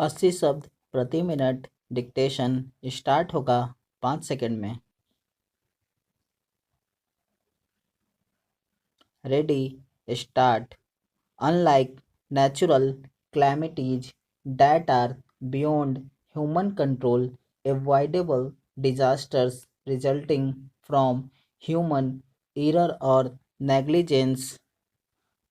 80 शब्द प्रति minute dictation start होगा 5 सेकंड में। Ready, start. Unlike natural calamities that are beyond human control, avoidable disasters resulting from human error or negligence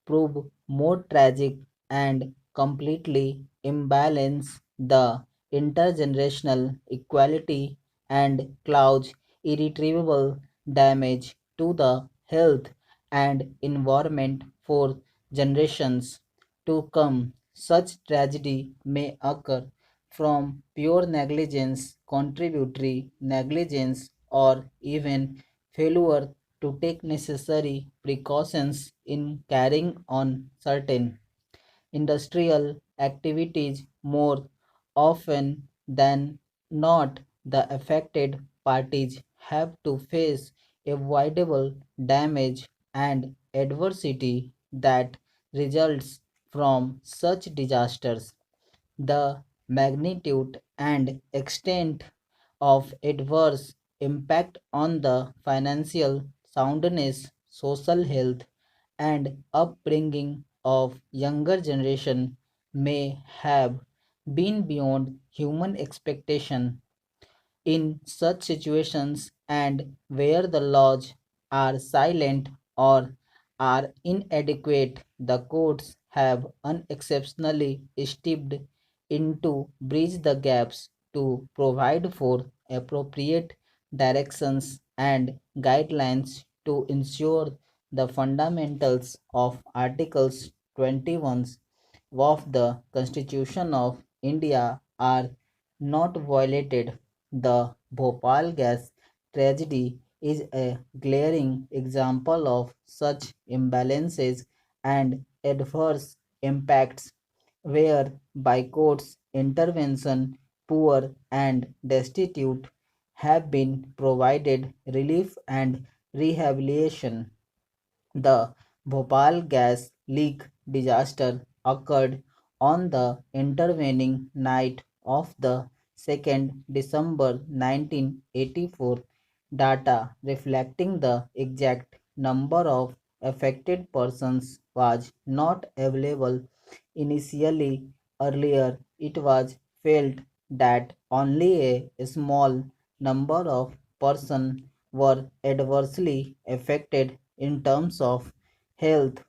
prove more tragic and completely imbalance the intergenerational equality and cause irretrievable damage to the health and environment for generations to come. Such tragedy may occur from pure negligence, contributory negligence, or even failure to take necessary precautions in carrying on certain industrial activities. More often than not, the affected parties have to face avoidable damage and adversity that results from such disasters. The magnitude and extent of adverse impact on the financial soundness, social health, and upbringing of younger generation may have been beyond human expectation. In such situations, and where the laws are silent or are inadequate, the courts have unexceptionally stepped in to bridge the gaps to provide for appropriate directions and guidelines to ensure the fundamentals of Articles 21 of the Constitution of India are not violated. The Bhopal gas tragedy is a glaring example of such imbalances and adverse impacts where by courts intervention poor and destitute have been provided relief and rehabilitation. The Bhopal gas leak disaster occurred on the intervening night of the 2nd December 1984. Data reflecting the exact number of affected persons was not available initially. Earlier, it was felt that only a small number of persons were adversely affected in terms of health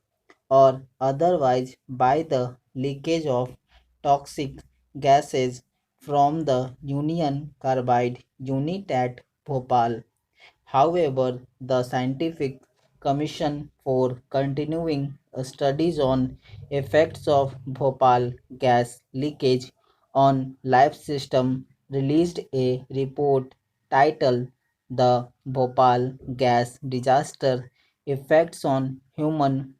or otherwise by the leakage of toxic gases from the Union Carbide unit at Bhopal. However, the Scientific Commission for Continuing Studies on Effects of Bhopal Gas Leakage on Life System released a report titled The Bhopal Gas Disaster Effects on Human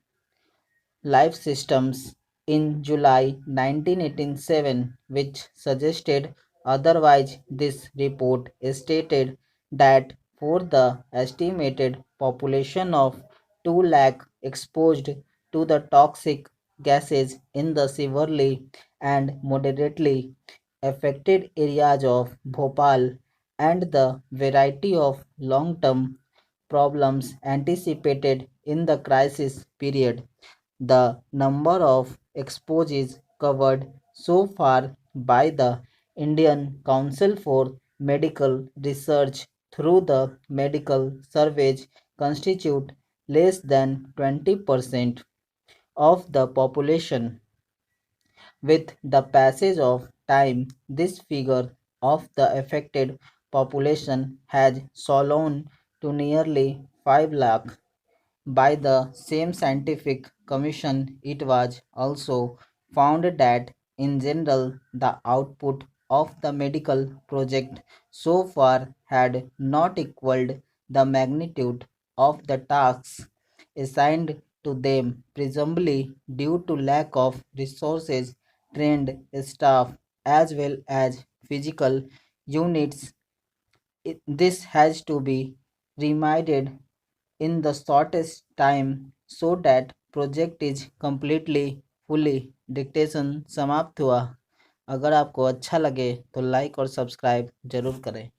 Life Systems in July 1987, which suggested otherwise. This report stated that for the estimated population of 2 lakh exposed to the toxic gases in the severely and moderately affected areas of Bhopal and the variety of long-term problems anticipated in the crisis period, the number of exposures covered so far by the Indian Council for Medical Research through the medical surveys constitute less than 20% of the population. With the passage of time, this figure of the affected population has fallen to nearly 5 lakh. By the same scientific commission, it was also found that in general the output of the medical project so far had not equaled the magnitude of the tasks assigned to them, presumably due to lack of resources, trained staff, as well as physical units. This has to be reminded in the shortest time so that project is completely fully dictation समाप्त हुआ। अगर आपको अच्छा लगे तो like और subscribe ज़रूर करें।